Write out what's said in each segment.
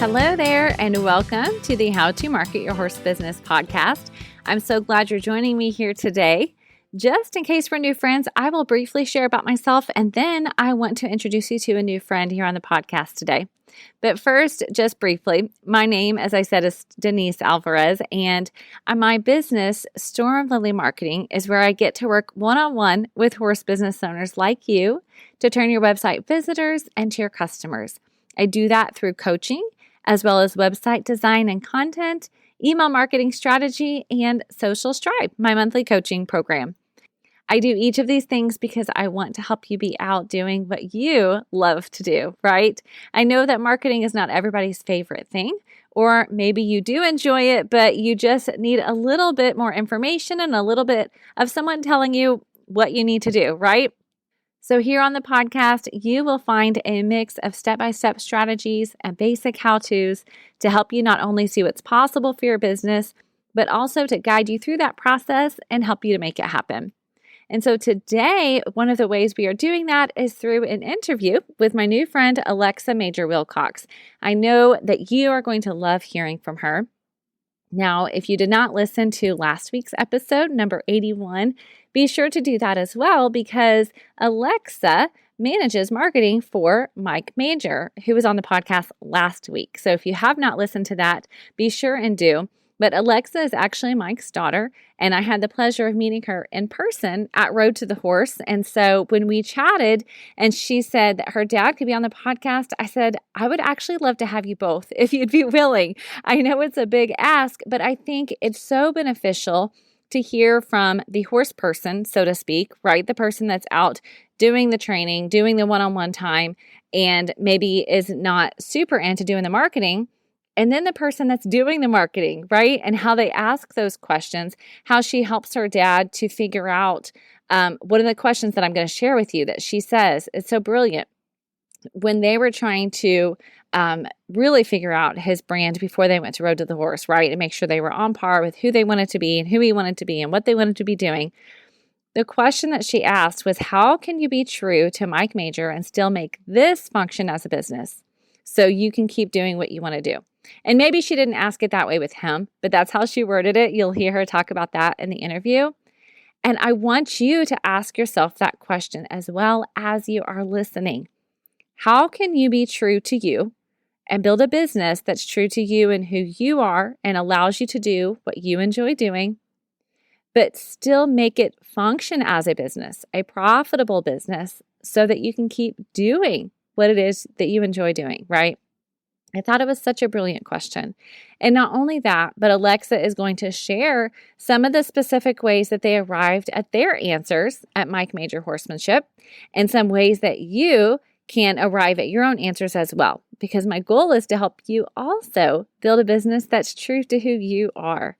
Hello there, and welcome to the How to Market Your Horse Business podcast. I'm so glad you're joining me here today. Just in case we're new friends, I will briefly share about myself, and then I want to introduce you to a new friend here on the podcast today. But first, just briefly, my name, as I said, is Denise Alvarez, and my business, Storm Lily Marketing, is where I get to work one-on-one with horse business owners like you to turn your website visitors into your customers. I do that through coaching, as well as website design and content, email marketing strategy, and Social Stripe, my monthly coaching program. I do each of these things because I want to help you be out doing what you love to do, right? I know that marketing is not everybody's favorite thing, or maybe you do enjoy it, but you just need a little bit more information and a little bit of someone telling you what you need to do, right? So here on the podcast, you will find a mix of step-by-step strategies and basic how-tos to help you not only see what's possible for your business, but also to guide you through that process and help you to make it happen. And so today, one of the ways we are doing that is through an interview with my new friend, Alexa Major Wilcox. I know that you are going to love hearing from her. Now, if you did not listen to last week's episode, number 81, be sure to do that as well, because Alexa manages marketing for Mike Major, who was on the podcast last week. So if you have not listened to that, be sure and do. But Alexa is actually Mike's daughter, and I had the pleasure of meeting her in person at Road to the Horse. And so when we chatted and she said that her dad could be on the podcast, I said, I would actually love to have you both if you'd be willing. I know it's a big ask, but I think it's so beneficial to hear from the horse person, so to speak, right? The person that's out doing the training, doing the one-on-one time, and maybe is not super into doing the marketing. And then the person that's doing the marketing, right? And how they ask those questions, how she helps her dad to figure out one of the questions that I'm going to share with you that she says, it's so brilliant. When they were trying to really figure out his brand before they went to Road to the Horse, right? And make sure they were on par with who they wanted to be and who he wanted to be and what they wanted to be doing. The question that she asked was, how can you be true to Mike Major and still make this function as a business so you can keep doing what you want to do? And maybe she didn't ask it that way with him, but that's how she worded it. You'll hear her talk about that in the interview. And I want you to ask yourself that question as well as you are listening. How can you be true to you and build a business that's true to you and who you are and allows you to do what you enjoy doing, but still make it function as a business, a profitable business, so that you can keep doing what it is that you enjoy doing, right? I thought it was such a brilliant question. And not only that, but Alexa is going to share some of the specific ways that they arrived at their answers at Mike Major Horsemanship and some ways that you can arrive at your own answers as well. Because my goal is to help you also build a business that's true to who you are.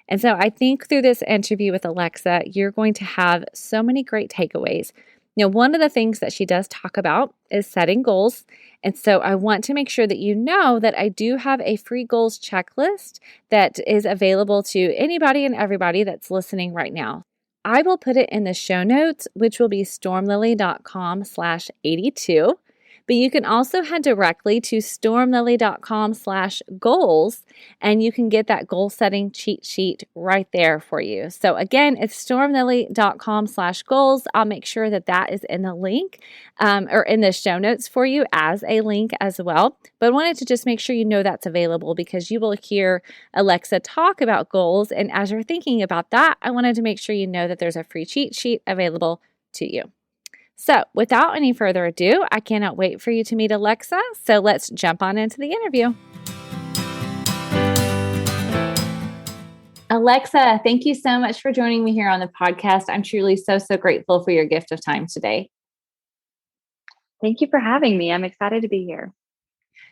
And so I think through this interview with Alexa, you're going to have so many great takeaways. Now, one of the things that she does talk about is setting goals. And so I want to make sure that you know that I do have a free goals checklist that is available to anybody and everybody that's listening right now. I will put it in the show notes, which will be stormlily.com/82. But you can also head directly to stormlily.com/goals, and you can get that goal setting cheat sheet right there for you. So again, it's stormlily.com/goals. I'll make sure that that is in the link or in the show notes for you as a link as well. But I wanted to just make sure you know that's available because you will hear Alexa talk about goals. And as you're thinking about that, I wanted to make sure you know that there's a free cheat sheet available to you. So without any further ado, I cannot wait for you to meet Alexa. So let's jump on into the interview. Alexa, thank you so much for joining me here on the podcast. I'm truly so grateful for your gift of time today. Thank you for having me. I'm excited to be here.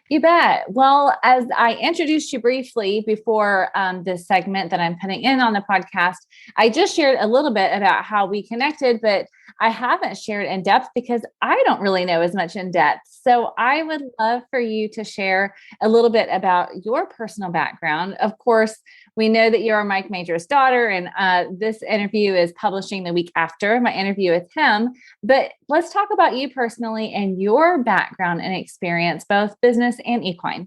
You bet. Well, as I introduced you briefly before this segment that I'm putting in on the podcast, I just shared a little bit about how we connected, but I haven't shared in depth because I don't really know as much in depth. So I would love for you to share a little bit about your personal background. Of course, we know that you're Mike Major's daughter, and this interview is publishing the week after my interview with him. But let's talk about you personally and your background and experience, both business and equine.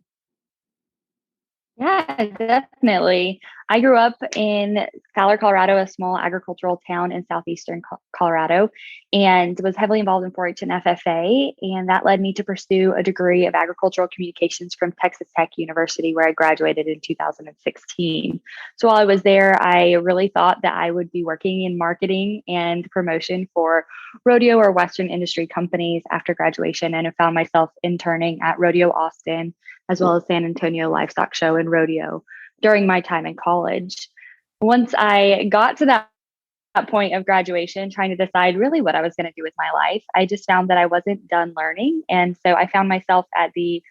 Yeah, definitely. I grew up in Fowler, Colorado, a small agricultural town in southeastern Colorado, and was heavily involved in 4-H and FFA. And that led me to pursue a degree of agricultural communications from Texas Tech University, where I graduated in 2016. So while I was there, I really thought that I would be working in marketing and promotion for rodeo or Western industry companies after graduation, and I found myself interning at Rodeo Austin as well as San Antonio Livestock Show and Rodeo during my time in college. Once I got to that point of graduation, trying to decide really what I was going to do with my life, I just found that I wasn't done learning. And so I found myself at the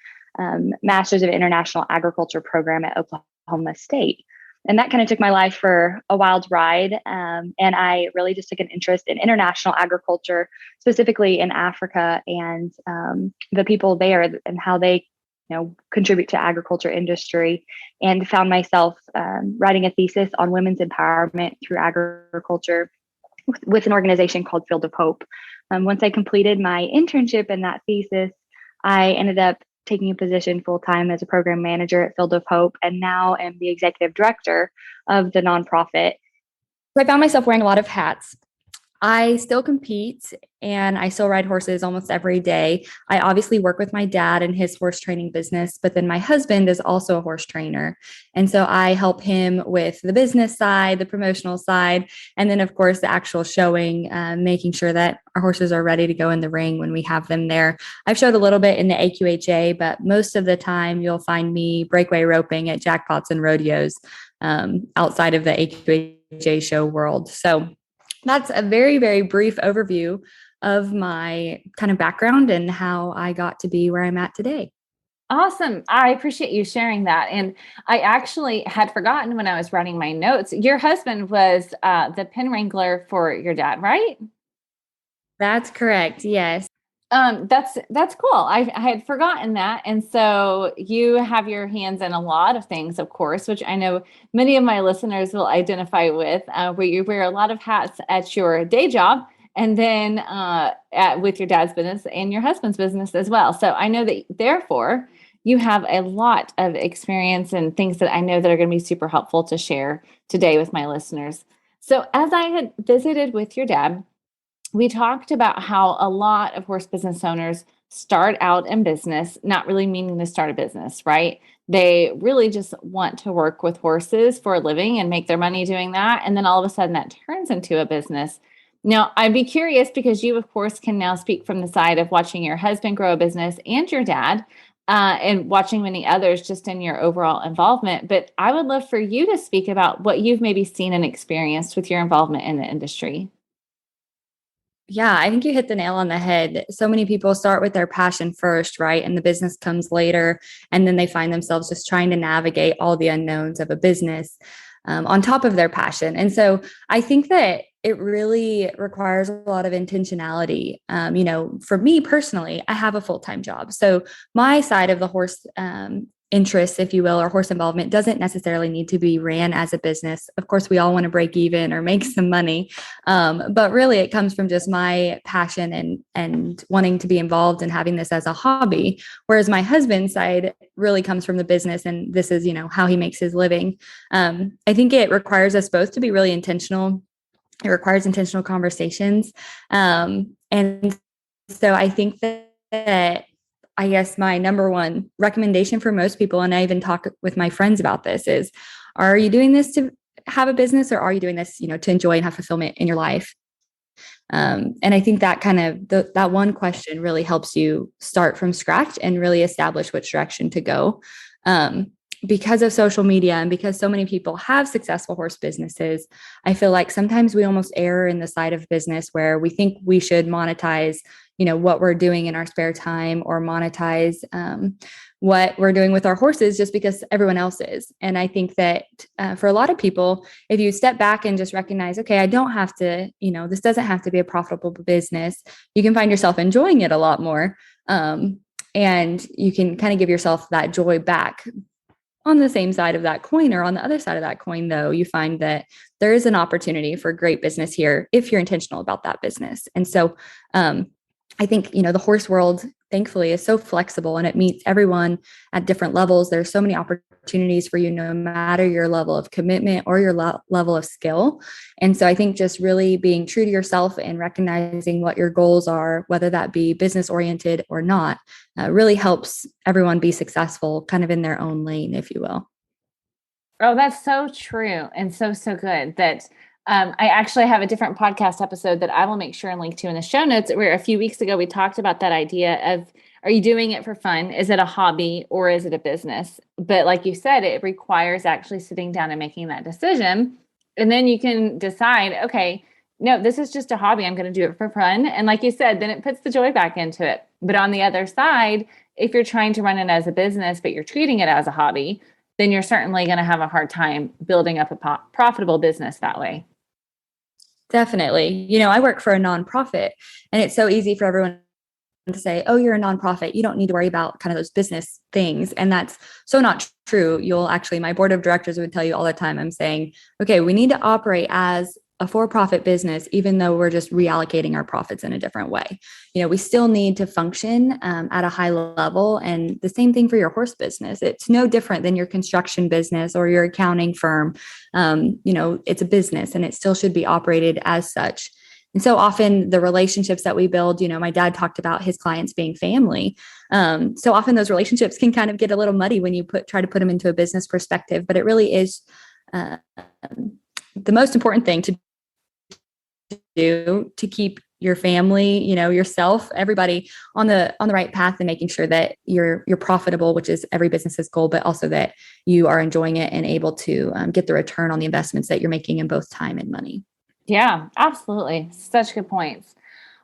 Masters of International Agriculture program at Oklahoma State. And that kind of took my life for a wild ride. And I really just took an interest in international agriculture, specifically in Africa and the people there and how they contribute to agriculture industry, and found myself writing a thesis on women's empowerment through agriculture with an organization called Field of Hope. Once I completed my internship in that thesis, I ended up taking a position full-time as a program manager at Field of Hope, and now am the executive director of the nonprofit. So I found myself wearing a lot of hats. I still compete and I still ride horses almost every day. I obviously work with my dad in his horse training business, but then my husband is also a horse trainer. And so I help him with the business side, the promotional side, and then, of course, the actual showing, making sure that our horses are ready to go in the ring when we have them there. I've showed a little bit in the AQHA, but most of the time you'll find me breakaway roping at jackpots and rodeos outside of the AQHA show world. So that's a very, very brief overview of my kind of background and how I got to be where I'm at today. Awesome. I appreciate you sharing that. And I actually had forgotten when I was writing my notes, your husband was the pen wrangler for your dad, right? That's correct. Yes. That's cool. I had forgotten that. And so you have your hands in a lot of things, of course, which I know many of my listeners will identify with, where you wear a lot of hats at your day job and then with your dad's business and your husband's business as well. So I know that therefore you have a lot of experience and things that I know that are going to be super helpful to share today with my listeners. So as I had visited with your dad, we talked about how a lot of horse business owners start out in business, not really meaning to start a business, right? They really just want to work with horses for a living and make their money doing that. And then all of a sudden that turns into a business. Now, I'd be curious because you, of course, can now speak from the side of watching your husband grow a business and your dad and watching many others just in your overall involvement. But I would love for you to speak about what you've maybe seen and experienced with your involvement in the industry. Yeah, I think you hit the nail on the head. So many people start with their passion first, right? And the business comes later. And then they find themselves just trying to navigate all the unknowns of a business on top of their passion. And so I think that it really requires a lot of intentionality. For me personally, I have a full-time job. So my side of the horse interest, if you will, or horse involvement doesn't necessarily need to be ran as a business. Of course, we all want to break even or make some money. But really it comes from just my passion and wanting to be involved and having this as a hobby. Whereas my husband's side really comes from the business, and this is, how he makes his living. I think it requires us both to be really intentional. It requires intentional conversations. And so I think that I guess my number one recommendation for most people, and I even talk with my friends about this, is, are you doing this to have a business, or are you doing this, to enjoy and have fulfillment in your life? And I think that kind of that one question really helps you start from scratch and really establish which direction to go. Because of social media and because so many people have successful horse businesses, I feel like sometimes we almost err in the side of business where we think we should monetize, what we're doing in our spare time, or monetize what we're doing with our horses just because everyone else is. And I think that for a lot of people, if you step back and just recognize, okay, I don't have to, this doesn't have to be a profitable business, you can find yourself enjoying it a lot more. And you can kind of give yourself that joy back. On the same side of that coin, or on the other side of that coin, though, you find that there is an opportunity for great business here if you're intentional about that business. And so I think, the horse world thankfully is so flexible and it meets everyone at different levels. There's so many opportunities for you, no matter your level of commitment or your level of skill. And so I think just really being true to yourself and recognizing what your goals are, whether that be business oriented or not, really helps everyone be successful kind of in their own lane, if you will. Oh, that's so true and so, so good that I actually have a different podcast episode that I will make sure and link to in the show notes, where a few weeks ago we talked about that idea of, are you doing it for fun? Is it a hobby or is it a business? But like you said, it requires actually sitting down and making that decision. And then you can decide, okay, no, this is just a hobby. I'm going to do it for fun. And like you said, then it puts the joy back into it. But on the other side, if you're trying to run it as a business, but you're treating it as a hobby, then you're certainly going to have a hard time building up a profitable business that way. Definitely. You know, I work for a nonprofit, and it's so easy for everyone to say, oh, you're a nonprofit, you don't need to worry about kind of those business things. And that's so not true. My board of directors would tell you all the time, I'm saying, okay, we need to operate as a for-profit business, even though we're just reallocating our profits in a different way. You know, we still need to function at a high level. And the same thing for your horse business. It's no different than your construction business or your accounting firm. You know, it's a business and it still should be operated as such. And so often the relationships that we build, you know, my dad talked about his clients being family. So often those relationships can kind of get a little muddy when you try to put them into a business perspective, but it really is the most important thing to do to keep your family, you know, yourself, everybody on the right path, and making sure that you're profitable, which is every business's goal, but also that you are enjoying it and able to get the return on the investments that you're making in both time and money. Yeah, absolutely. Such good points.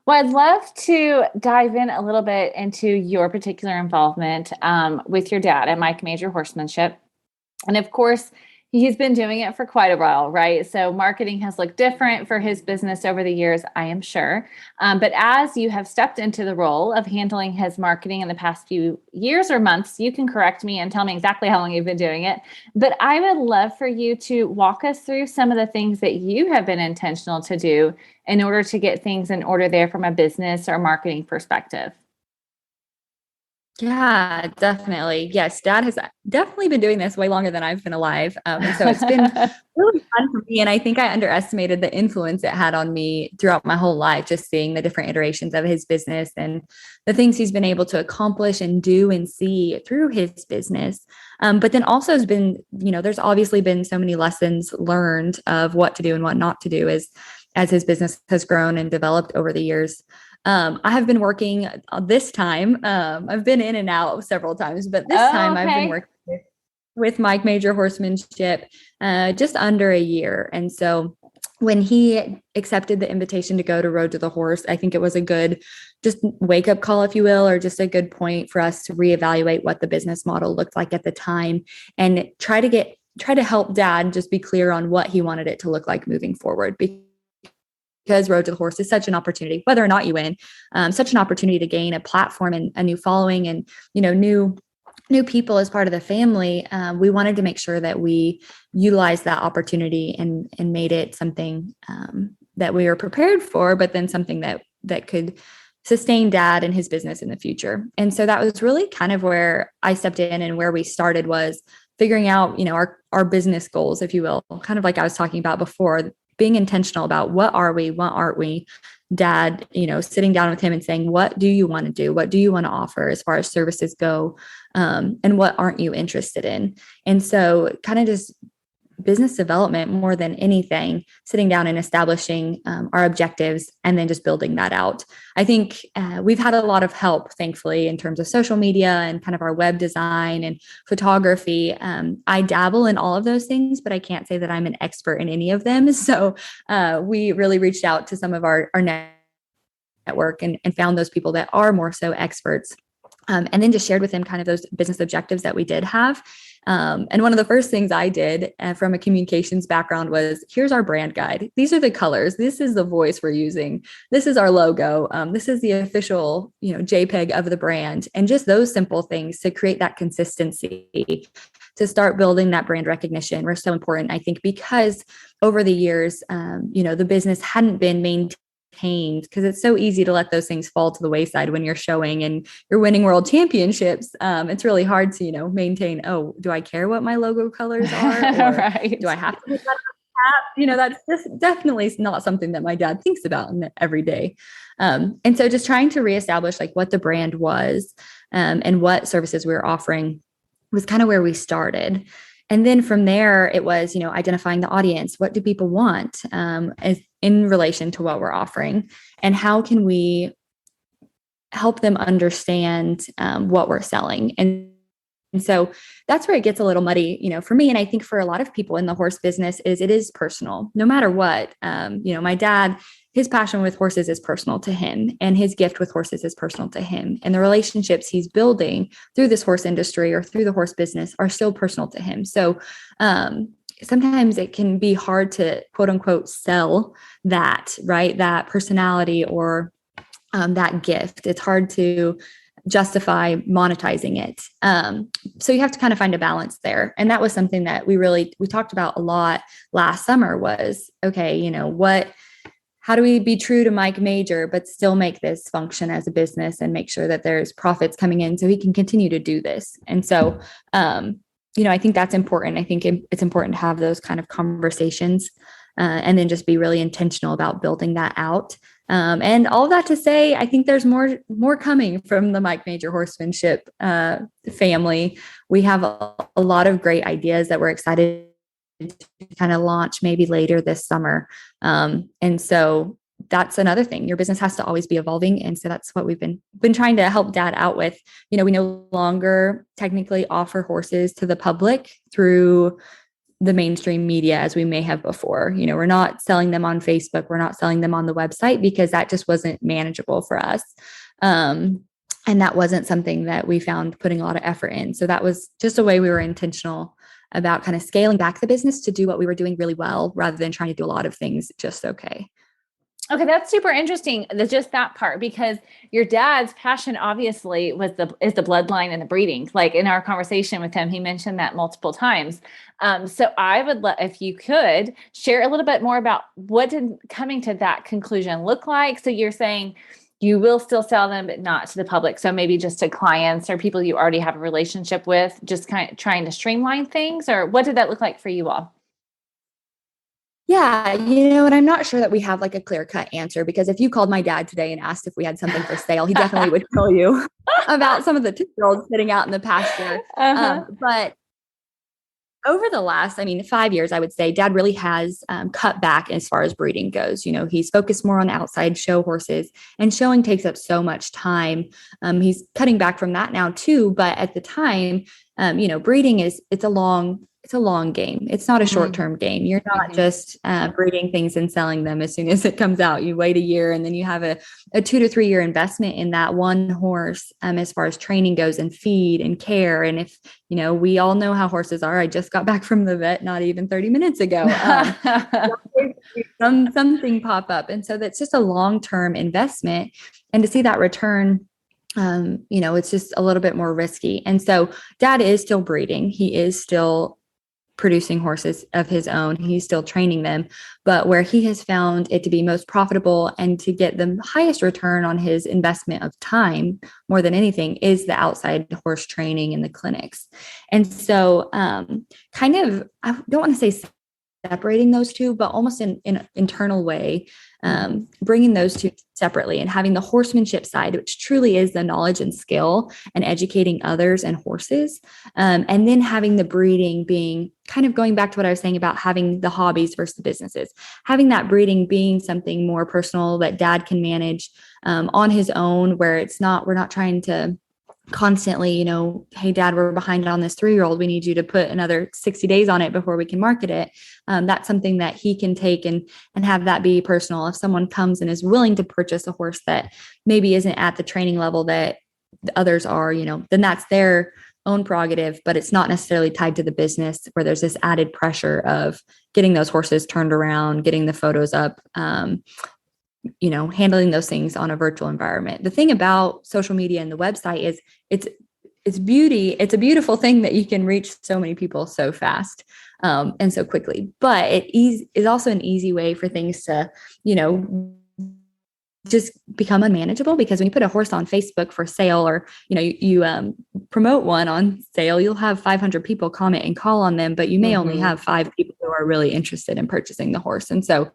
Well, I'd love to dive in a little bit into your particular involvement with your dad at Mike Major Horsemanship. And of course, he's been doing it for quite a while, right? So marketing has looked different for his business over the years, I am sure. But as you have stepped into the role of handling his marketing in the past few years or months, you can correct me and tell me exactly how long you've been doing it. But I would love for you to walk us through some of the things that you have been intentional to do in order to get things in order there from a business or marketing perspective. Yeah, definitely. Yes, Dad has definitely been doing this way longer than I've been alive. And so it's been really fun for me. And I think I underestimated the influence it had on me throughout my whole life, just seeing the different iterations of his business and the things he's been able to accomplish and do and see through his business. But then also has been, you know, there's obviously been so many lessons learned of what to do and what not to do as his business has grown and developed over the years. I have been working this time. I've been in and out several times, but this time I've been working with Mike Major Horsemanship just under a year. And so when he accepted the invitation to go to Road to the Horse, I think it was a good just wake up call, if you will, or just a good point for us to reevaluate what the business model looked like at the time and try to help Dad just be clear on what he wanted it to look like moving forward. Because Road to the Horse is such an opportunity, whether or not you win, such an opportunity to gain a platform and a new following and, you know, new people as part of the family. We wanted to make sure that we utilized that opportunity and made it something that we were prepared for, but then something that could sustain Dad and his business in the future. And so that was really kind of where I stepped in, and where we started was figuring out, you know, our business goals, if you will, kind of like I was talking about before, being intentional about what are we, what aren't we. Dad, you know, sitting down with him and saying, what do you want to do? What do you want to offer as far as services go? And what aren't you interested in? And so kind of just business development more than anything, sitting down and establishing our objectives and then just building that out. I think we've had a lot of help, thankfully, in terms of social media and kind of our web design and photography. I dabble in all of those things, but I can't say that I'm an expert in any of them. So we really reached out to some of our network and found those people that are more so experts. And then just shared with him kind of those business objectives that we did have. And one of the first things I did from a communications background was, here's our brand guide. These are the colors. This is the voice we're using. This is our logo. This is the official, you know, JPEG of the brand. And just those simple things to create that consistency, to start building that brand recognition were so important, I think, because over the years, you know, the business hadn't been maintained maintained, because it's so easy to let those things fall to the wayside when you're showing and you're winning world championships. It's really hard to, maintain, oh, do I care what my logo colors are? Or right. do I have to put that on the cap? That's just definitely not something that my dad thinks about every day. And so just trying to reestablish like what the brand was, and what services we were offering was kind of where we started. And then from there, it was, identifying the audience. What do people want, as in relation to what we're offering, and how can we help them understand what we're selling? And so that's where it gets a little muddy, for me. And I think for a lot of people in the horse business it is personal, no matter what. My dad, his passion with horses is personal to him, and his gift with horses is personal to him. And the relationships he's building through this horse industry or through the horse business are still personal to him. So sometimes it can be hard to quote unquote sell that, right? That personality or that gift. It's hard to justify monetizing it. So you have to kind of find a balance there. And that was something that we talked about a lot last summer was, okay, how do we be true to Mike Major, but still make this function as a business and make sure that there's profits coming in so he can continue to do this? And so, I think that's important. I think it's important to have those kind of conversations, and then just be really intentional about building that out. And all of that to say, I think there's more coming from the Mike Major Horsemanship family. We have a lot of great ideas that we're excited to kind of launch maybe later this summer. And so that's another thing. Your business has to always be evolving. And so that's what we've been trying to help Dad out with. We no longer technically offer horses to the public through the mainstream media as we may have before. We're not selling them on Facebook. We're not selling them on the website because that just wasn't manageable for us. And that wasn't something that we found putting a lot of effort in. So that was just a way we were intentional about kind of scaling back the business to do what we were doing really well, rather than trying to do a lot of things just okay. Okay, that's super interesting. Just that part, because your dad's passion obviously is the bloodline and the breeding. Like in our conversation with him, he mentioned that multiple times. So I would if you could share a little bit more about what did coming to that conclusion look like. So you're saying you will still sell them, but not to the public. So maybe just to clients or people you already have a relationship with, just kind of trying to streamline things, or what did that look like for you all? Yeah, and I'm not sure that we have like a clear-cut answer, because if you called my dad today and asked if we had something for sale, he definitely would tell you about some of the 2-year-olds sitting out in the pasture. But over the last, 5 years, I would say Dad really has cut back as far as breeding goes. He's focused more on outside show horses, and showing takes up so much time. He's cutting back from that now too. But at the time, breeding it's a long game. It's not a short-term game. You're not just breeding things and selling them as soon as it comes out. You wait a year, and then you have a 2 to 3 year investment in that one horse, as far as training goes and feed and care. And if, we all know how horses are. I just got back from the vet not even 30 minutes ago. Something pop up. And so that's just a long-term investment. And to see that return, it's just a little bit more risky. And so Dad is still breeding. He is still producing horses of his own. He's still training them, but where he has found it to be most profitable and to get the highest return on his investment of time more than anything is the outside horse training and the clinics. And so kind of, I don't want to say separating those two, but almost in an internal way, bringing those two separately and having the horsemanship side, which truly is the knowledge and skill and educating others and horses. And then having the breeding being kind of going back to what I was saying about having the hobbies versus the businesses, having that breeding being something more personal that Dad can manage on his own, where we're not trying to constantly, hey, Dad, we're behind on this 3-year-old. We need you to put another 60 days on it before we can market it. That's something that he can take and have that be personal. If someone comes and is willing to purchase a horse that maybe isn't at the training level that the others are, then that's their own prerogative, but it's not necessarily tied to the business where there's this added pressure of getting those horses turned around, getting the photos up, handling those things on a virtual environment. The thing about social media and the website is it's beauty. It's a beautiful thing that you can reach so many people so fast and so quickly, but it is also an easy way for things to, just become unmanageable, because when you put a horse on Facebook for sale, or, you promote one on sale, you'll have 500 people comment and call on them, but you may only have 5 people who are really interested in purchasing the horse. And so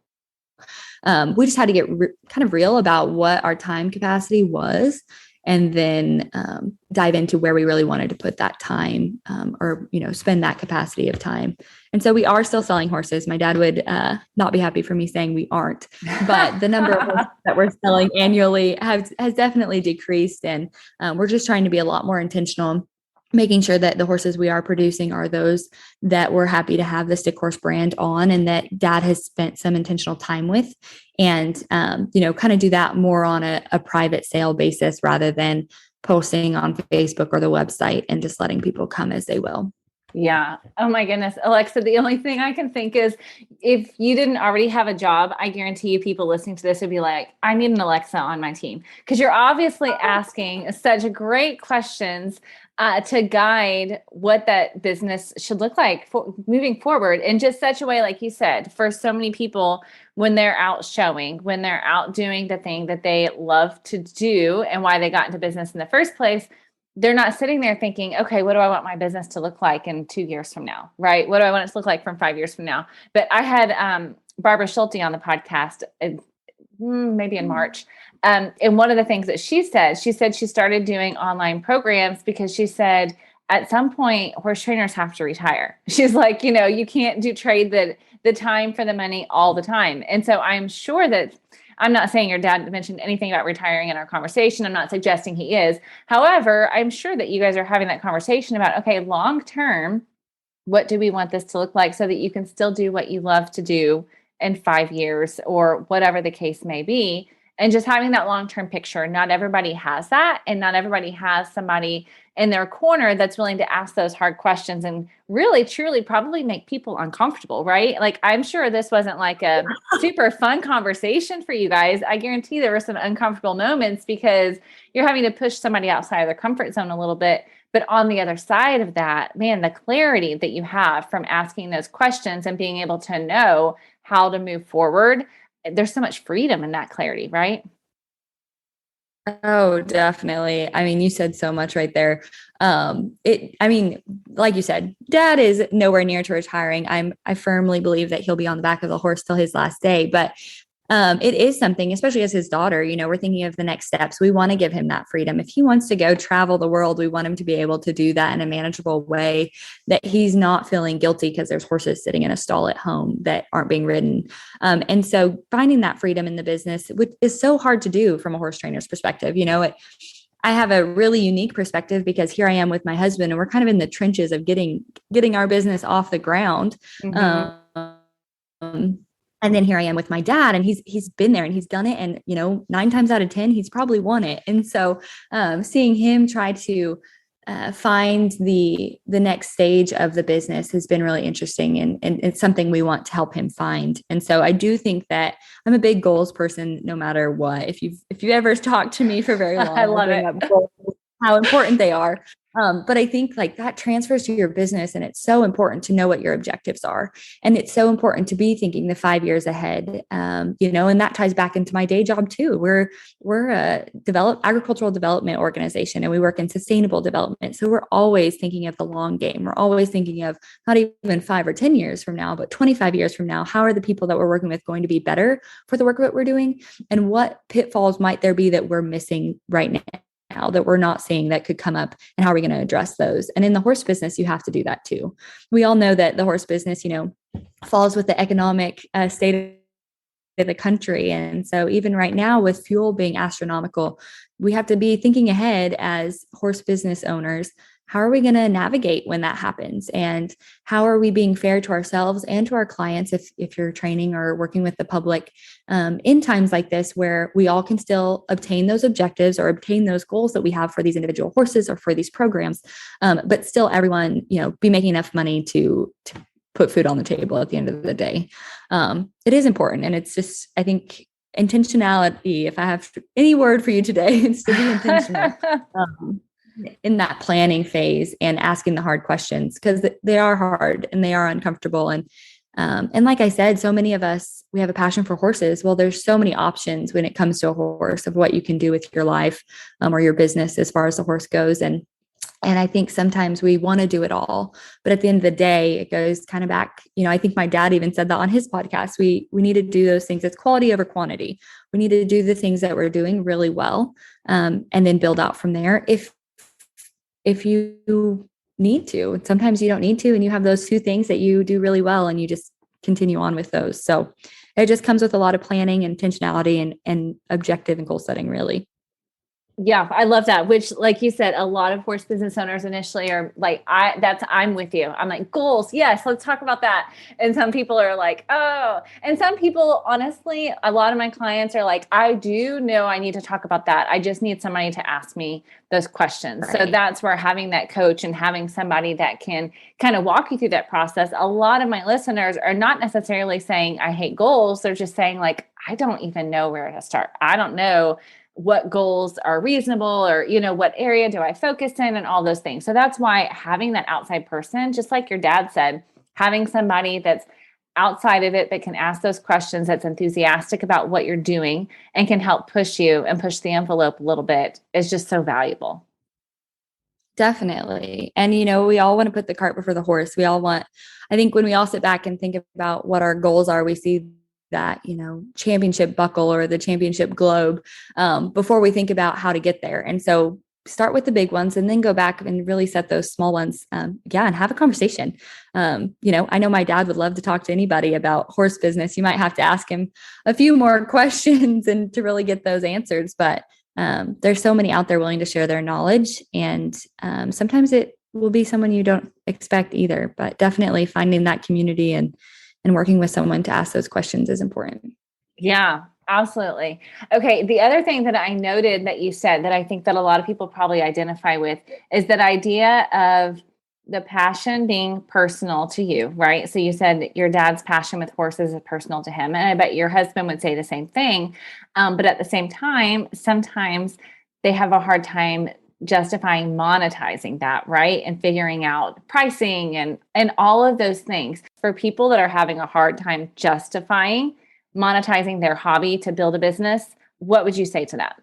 we just had to get kind of real about what our time capacity was, and then dive into where we really wanted to put that time, or, spend that capacity of time. And so we are still selling horses. My dad would not be happy for me saying we aren't, but the number of horses that we're selling annually has definitely decreased. And we're just trying to be a lot more intentional, making sure that the horses we are producing are those that we're happy to have the Stick Horse brand on, and that Dad has spent some intentional time with, and, kind of do that more on a private sale basis rather than posting on Facebook or the website and just letting people come as they will. Yeah. Oh my goodness. Alexa, the only thing I can think is, if you didn't already have a job, I guarantee you people listening to this would be like, I need an Alexa on my team. Because you're obviously asking such great questions to guide what that business should look like for moving forward, in just such a way, like you said, for so many people, when they're out showing, when they're out doing the thing that they love to do and why they got into business in the first place, they're not sitting there thinking, okay, what do I want my business to look like in 2 years from now? Right? What do I want it to look like from 5 years from now? But I had Barbara Schulte on the podcast, maybe in March. And one of the things that she said she started doing online programs because she said, at some point, horse trainers have to retire. She's like, you can't trade the time for the money all the time. And so I'm sure that, I'm not saying your dad mentioned anything about retiring in our conversation. I'm not suggesting he is. However, I'm sure that you guys are having that conversation about, okay, long term, what do we want this to look like so that you can still do what you love to do in 5 years or whatever the case may be. And just having that long-term picture. Not everybody has that, and not everybody has somebody in their corner that's willing to ask those hard questions and really, truly probably make people uncomfortable, right? Like, I'm sure this wasn't like a super fun conversation for you guys. I guarantee there were some uncomfortable moments because you're having to push somebody outside of their comfort zone a little bit. But on the other side of that, man, the clarity that you have from asking those questions and being able to know how to move forward, there's so much freedom in that clarity, right? Oh, definitely. I mean, you said so much right there. Like you said, Dad is nowhere near to retiring. I firmly believe that he'll be on the back of the horse till his last day, but it is something, especially as his daughter, we're thinking of the next steps. We want to give him that freedom. If he wants to go travel the world, we want him to be able to do that in a manageable way, that he's not feeling guilty because there's horses sitting in a stall at home that aren't being ridden. And so finding that freedom in the business, which is so hard to do from a horse trainer's perspective, I have a really unique perspective because here I am with my husband and we're kind of in the trenches of getting our business off the ground. And then here I am with my dad, and he's been there and he's done it. And, 9 times out of 10, he's probably won it. And so seeing him try to find the next stage of the business has been really interesting. And it's something we want to help him find. And so I do think that I'm a big goals person, no matter what. If you've ever talked to me for very long, I love it. How important they are. But I think like that transfers to your business, and it's so important to know what your objectives are. And it's so important to be thinking the 5 years ahead, and that ties back into my day job too. We're a agricultural development organization, and we work in sustainable development. So we're always thinking of the long game. We're always thinking of not even 5 or 10 years from now, but 25 years from now, how are the people that we're working with going to be better for the work that we're doing? And what pitfalls might there be that we're missing right now that we're not seeing that could come up, and how are we going to address those? And in the horse business, you have to do that too. We all know that the horse business, falls with the economic state of the country. And so even right now with fuel being astronomical, we have to be thinking ahead as horse business owners. How are we going to navigate when that happens? And how are we being fair to ourselves and to our clients if you're training or working with the public in times like this, where we all can still obtain those objectives or obtain those goals that we have for these individual horses or for these programs, but still everyone, be making enough money to put food on the table at the end of the day. It is important. And it's just, I think, intentionality, if I have any word for you today, it's to be intentional. In that planning phase and asking the hard questions, because they are hard and they are uncomfortable. And And like I said, so many of us, we have a passion for horses. Well, there's so many options when it comes to a horse of what you can do with your life, or your business as far as the horse goes. And I think sometimes we want to do it all, but at the end of the day, it goes kind of back. I think my dad even said that on his podcast. We need to do those things. It's quality over quantity. We need to do the things that we're doing really well, and then build out from there. If you need to, and sometimes you don't need to, and you have those two things that you do really well, and you just continue on with those. So it just comes with a lot of planning and intentionality and objective and goal setting, really. Yeah, I love that. Which, like you said, a lot of horse business owners initially are like, I'm with you. I'm like, goals. Yes, let's talk about that. And some people are like, oh, and some people, honestly, a lot of my clients are like, I do know I need to talk about that. I just need somebody to ask me those questions. Right. So that's where having that coach and having somebody that can kind of walk you through that process. A lot of my listeners are not necessarily saying I hate goals. They're just saying like, I don't even know where to start. I don't know what goals are reasonable, or, what area do I focus in, and all those things. So that's why having that outside person, just like your dad said, having somebody that's outside of it that can ask those questions, that's enthusiastic about what you're doing and can help push you and push the envelope a little bit, is just so valuable. Definitely. And, we all want to put the cart before the horse. I think when we all sit back and think about what our goals are, we see that, championship buckle or the championship globe, before we think about how to get there. And so start with the big ones and then go back and really set those small ones. And have a conversation. I know my dad would love to talk to anybody about horse business. You might have to ask him a few more questions and to really get those answers. But there's so many out there willing to share their knowledge. And sometimes it will be someone you don't expect either, but definitely finding that community and working with someone to ask those questions is important. Yeah, absolutely. Okay. The other thing that I noted that you said that I think that a lot of people probably identify with is that idea of the passion being personal to you, right? So you said that your dad's passion with horses is personal to him. And I bet your husband would say the same thing. But at the same time, sometimes they have a hard time justifying monetizing that, right? And figuring out pricing and all of those things. For people that are having a hard time justifying monetizing their hobby to build a business, what would you say to that?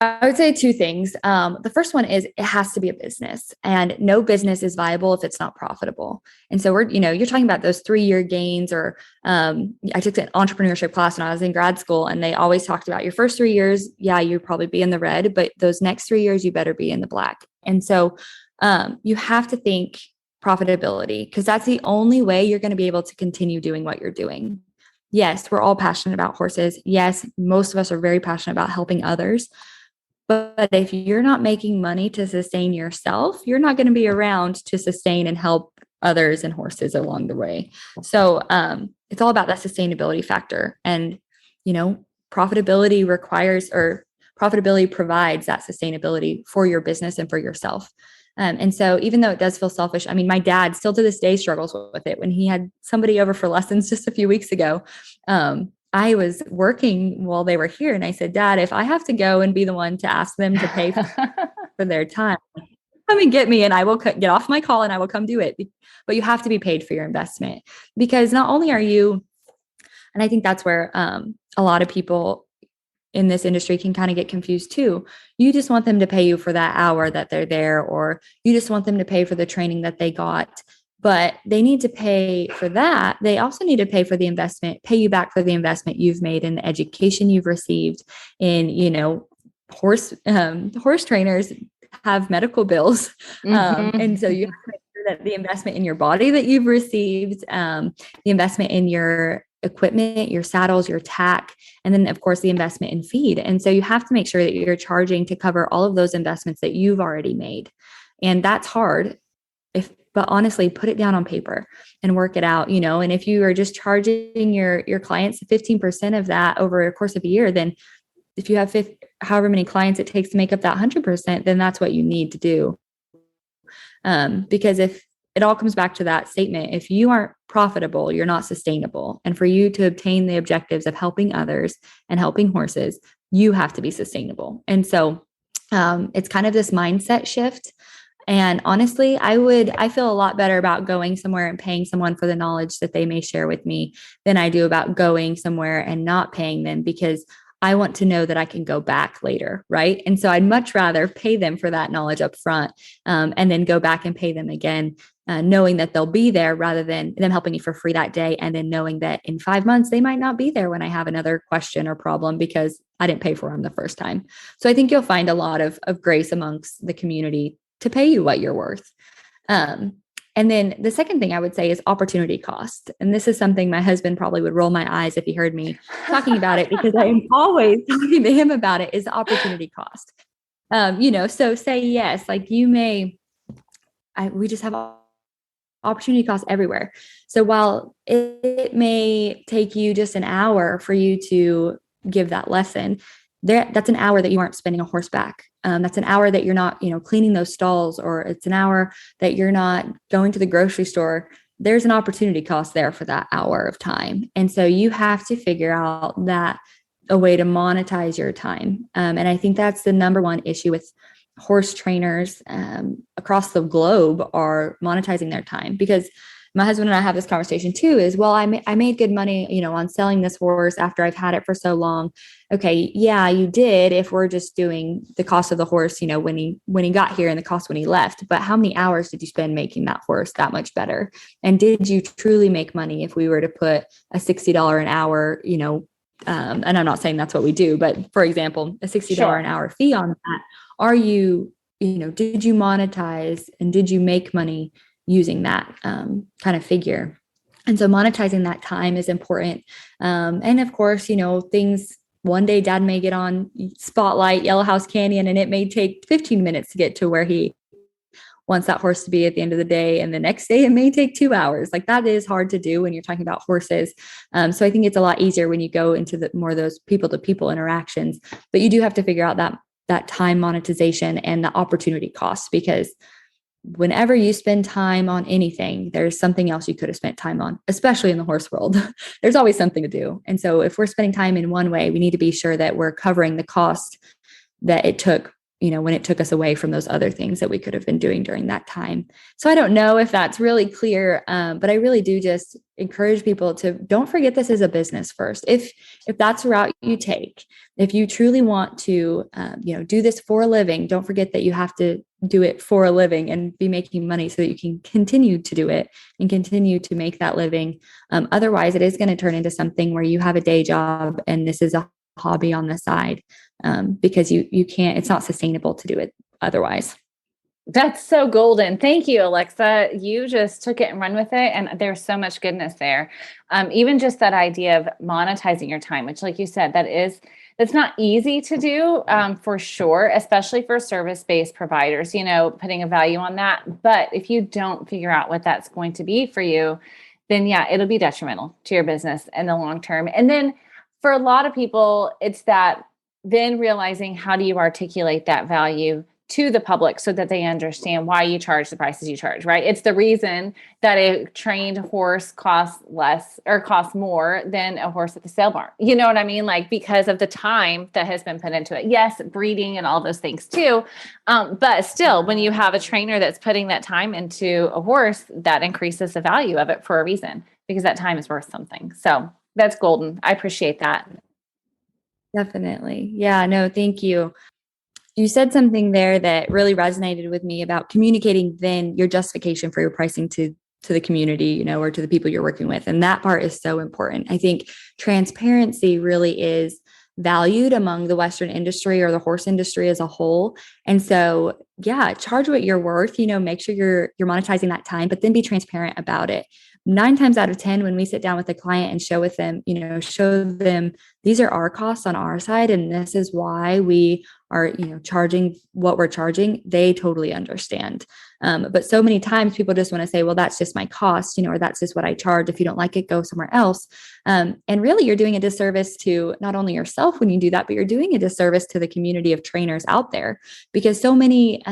I would say two things. The first one is it has to be a business, and no business is viable if it's not profitable. And so you're talking about those 3-year gains, or I took an entrepreneurship class when I was in grad school, and they always talked about your first 3 years. Yeah, you'd probably be in the red, but those next 3 years, you better be in the black. And so you have to think profitability, because that's the only way you're going to be able to continue doing what you're doing. Yes, we're all passionate about horses. Yes, most of us are very passionate about helping others. But if you're not making money to sustain yourself, you're not going to be around to sustain and help others and horses along the way. So it's all about that sustainability factor. And, profitability provides that sustainability for your business and for yourself. And so even though it does feel selfish, I mean, my dad still to this day struggles with it. When he had somebody over for lessons just a few weeks ago, I was working while they were here. And I said, Dad, if I have to go and be the one to ask them to pay for their time, come and get me and I will get off my call and I will come do it. But you have to be paid for your investment, because not only are you, and I think that's where a lot of people in this industry can kind of get confused too. You just want them to pay you for that hour that they're there, or you just want them to pay for the training that they got. But they need to pay for that. They also need to pay for the investment, pay you back for the investment you've made in the education you've received in, horse trainers have medical bills. And so you have to make sure that the investment in your body that you've received, the investment in your equipment, your saddles, your tack, and then of course the investment in feed. And so you have to make sure that you're charging to cover all of those investments that you've already made. And that's hard. But honestly, put it down on paper and work it out, and if you are just charging your clients 15% of that over a course of a year, then if you have however many clients it takes to make up that 100%, then that's what you need to do. Because if it all comes back to that statement, if you aren't profitable, you're not sustainable. And for you to obtain the objectives of helping others and helping horses, you have to be sustainable. And so it's kind of this mindset shift. And honestly, I feel a lot better about going somewhere and paying someone for the knowledge that they may share with me than I do about going somewhere and not paying them, because I want to know that I can go back later. Right. And so I'd much rather pay them for that knowledge up front, and then go back and pay them again, knowing that they'll be there rather than them helping me for free that day. And then knowing that in 5 months, they might not be there when I have another question or problem because I didn't pay for them the first time. So I think you'll find a lot of grace amongst the community to pay you what you're worth. And then the second thing I would say is opportunity cost. And this is something my husband probably would roll my eyes if he heard me talking about it, because I am always talking to him about it, is the opportunity cost. So say yes, like we just have opportunity costs everywhere. So while it may take you just an hour for you to give that lesson, that's an hour that you aren't spending on horseback. That's an hour that you're not, cleaning those stalls, or it's an hour that you're not going to the grocery store. There's an opportunity cost there for that hour of time. And so you have to figure out a way to monetize your time. And I think that's the number one issue with horse trainers across the globe, are monetizing their time. Because my husband and I have this conversation too, is, well, I made good money, on selling this horse after I've had it for so long. Okay. Yeah, you did. If we're just doing the cost of the horse, when he got here and the cost when he left, but how many hours did you spend making that horse that much better? And did you truly make money if we were to put a $60 an hour, and I'm not saying that's what we do, but for example, a $60 an hour fee on that, did you monetize and did you make money using that kind of figure? And so monetizing that time is important. And of course, things, one day dad may get on Spotlight, Yellow House Canyon, and it may take 15 minutes to get to where he wants that horse to be at the end of the day. And the next day it may take 2 hours. Like, that is hard to do when you're talking about horses. So I think it's a lot easier when you go into more of those people to people interactions, but you do have to figure out that time monetization and the opportunity cost, because whenever you spend time on anything, there's something else you could have spent time on, especially in the horse world. There's always something to do. And so if we're spending time in one way, we need to be sure that we're covering the cost that it took, when it took us away from those other things that we could have been doing during that time. So I don't know if that's really clear, but I really do just encourage people to don't forget this is a business first. If that's the route you take, if you truly want to, do this for a living, don't forget that you have to do it for a living and be making money so that you can continue to do it and continue to make that living. Otherwise, it is going to turn into something where you have a day job and this is a hobby on the side, because you can't, it's not sustainable to do it otherwise. That's so golden. Thank you, Alexa. You just took it and run with it. And there's so much goodness there. Even just that idea of monetizing your time, which, like you said, that's not easy to do, for sure, especially for service-based providers, putting a value on that. But if you don't figure out what that's going to be for you, then yeah, it'll be detrimental to your business in the long term. And then for a lot of people, it's that then realizing, how do you articulate that value to the public so that they understand why you charge the prices you charge, right? It's the reason that a trained horse costs less or costs more than a horse at the sale barn. You know what I mean? Like, because of the time that has been put into it. Yes, breeding and all those things too. But still, when you have a trainer that's putting that time into a horse, that increases the value of it for a reason, because that time is worth something. So that's golden. I appreciate that. Definitely. Yeah, no, thank you. You said something there that really resonated with me about communicating then your justification for your pricing to the community, or to the people you're working with. And that part is so important. I think transparency really is valued among the Western industry or the horse industry as a whole. And so, yeah, charge what you're worth, make sure you're monetizing that time, but then be transparent about it. 9 times out of 10, when we sit down with a client and show them these are our costs on our side, and this is why we are, charging what we're charging, they totally understand. But so many times people just want to say, well, that's just my cost, or that's just what I charge. If you don't like it, go somewhere else. And really, you're doing a disservice to not only yourself when you do that, but you're doing a disservice to the community of trainers out there, because so many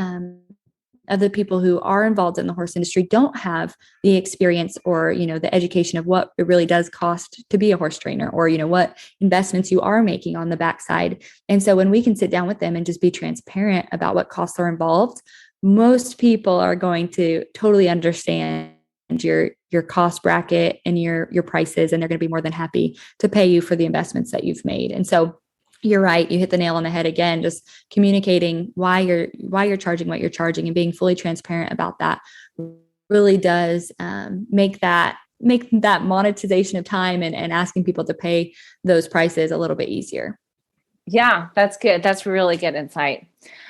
of the people who are involved in the horse industry don't have the experience or, the education of what it really does cost to be a horse trainer, or, what investments you are making on the backside. And so when we can sit down with them and just be transparent about what costs are involved, most people are going to totally understand your cost bracket and your prices, and they're going to be more than happy to pay you for the investments that you've made. And so you're right, you hit the nail on the head again, just communicating why you're charging what you're charging and being fully transparent about that really does make that monetization of time and asking people to pay those prices a little bit easier. Yeah, that's good. That's really good insight.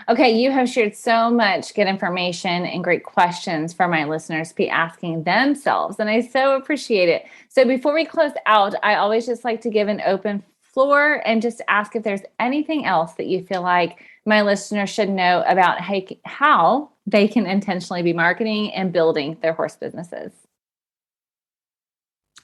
Okay, you have shared so much good information and great questions for my listeners to be asking themselves, and I so appreciate it. So before we close out, I always just like to give an open floor and just ask if there's anything else that you feel like my listeners should know about how they can intentionally be marketing and building their horse businesses.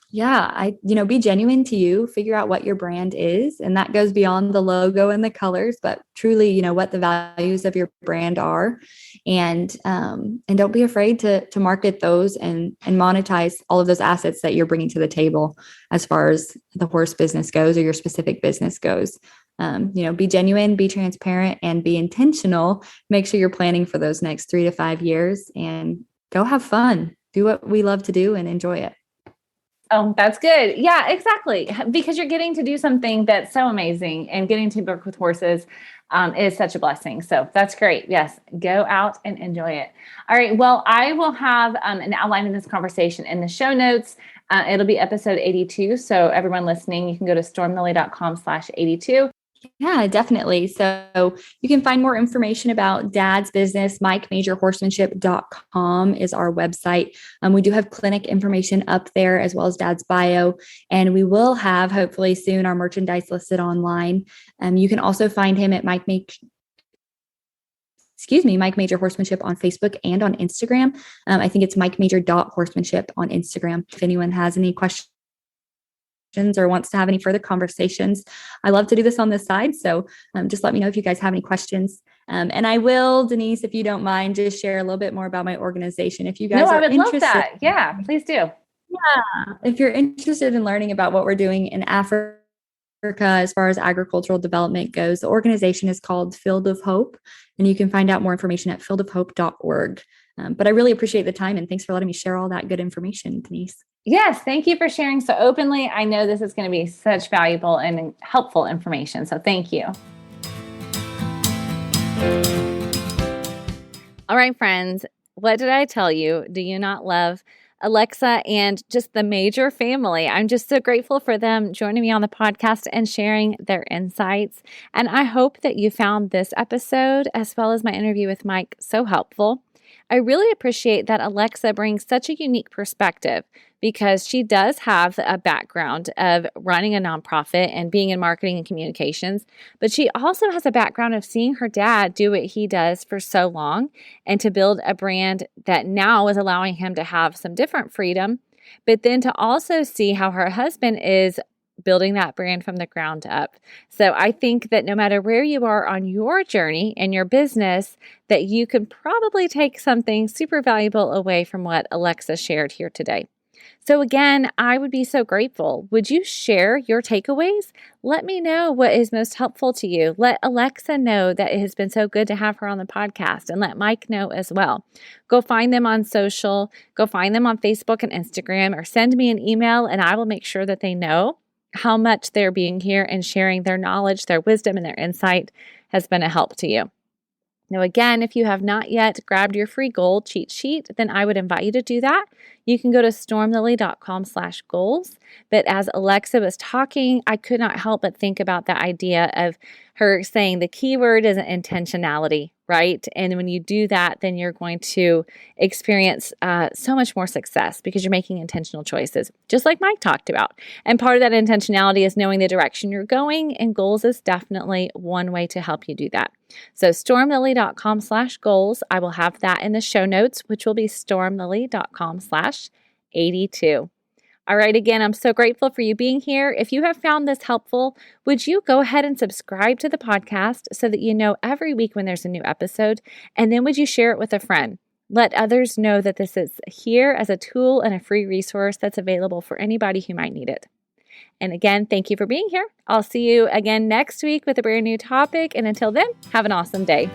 Yeah, be genuine to you, figure out what your brand is. And that goes beyond the logo and the colors, but truly, what the values of your brand are. And don't be afraid to market those and monetize all of those assets that you're bringing to the table as far as the horse business goes or your specific business goes. Be genuine, be transparent, and be intentional. Make sure you're planning for those next 3 to 5 years and go have fun. Do what we love to do and enjoy it. Oh, that's good. Yeah, exactly. Because you're getting to do something that's so amazing, and getting to work with horses is such a blessing. So that's great. Yes. Go out and enjoy it. All right. Well, I will have an outline of this conversation in the show notes. It'll be episode 82. So everyone listening, you can go to stormlily.com/82. Yeah, definitely. So you can find more information about Dad's business. MikeMajorHorsemanship.com is our website. We do have clinic information up there as well as Dad's bio. And we will have hopefully soon our merchandise listed online. You can also find him at Mike Major Horsemanship on Facebook and on Instagram. I think it's MikeMajor.horsemanship on Instagram. If anyone has any questions or wants to have any further conversations, I love to do this on this side. So just let me know if you guys have any questions. And I will, Denise, if you don't mind, just share a little bit more about my organization. If you guys are interested. Love that. Yeah, please do. Yeah. If you're interested in learning about what we're doing in Africa as far as agricultural development goes, the organization is called Field of Hope, and you can find out more information at fieldofhope.org. But I really appreciate the time, and thanks for letting me share all that good information, Denise. Yes, thank you for sharing so openly. I know this is going to be such valuable and helpful information, so thank you. All right, friends, what did I tell you? Do you not love Alexa and just the Major family? I'm just so grateful for them joining me on the podcast and sharing their insights. And I hope that you found this episode, as well as my interview with Mike, so helpful. I really appreciate that Alexa brings such a unique perspective, because she does have a background of running a nonprofit and being in marketing and communications, but she also has a background of seeing her dad do what he does for so long and to build a brand that now is allowing him to have some different freedom, but then to also see how her husband is building that brand from the ground up. So I think that no matter where you are on your journey in your business, that you can probably take something super valuable away from what Alexa shared here today. So again, I would be so grateful. Would you share your takeaways? Let me know what is most helpful to you. Let Alexa know that it has been so good to have her on the podcast, and let Mike know as well. Go find them on social, go find them on Facebook and Instagram, or send me an email, and I will make sure that they know how much they're being here and sharing their knowledge, their wisdom, and their insight has been a help to you. Now, again, if you have not yet grabbed your free goal cheat sheet, then I would invite you to do that. You can go to stormlily.com/goals. But as Alexa was talking, I could not help but think about the idea of her saying the key word is intentionality, right? And when you do that, then you're going to experience so much more success because you're making intentional choices, just like Mike talked about. And part of that intentionality is knowing the direction you're going, and goals is definitely one way to help you do that. So stormlily.com/goals. I will have that in the show notes, which will be stormlily.com/82. All right, again, I'm so grateful for you being here. If you have found this helpful, would you go ahead and subscribe to the podcast so that you know every week when there's a new episode? And then would you share it with a friend? Let others know that this is here as a tool and a free resource that's available for anybody who might need it. And again, thank you for being here. I'll see you again next week with a brand new topic. And until then, have an awesome day.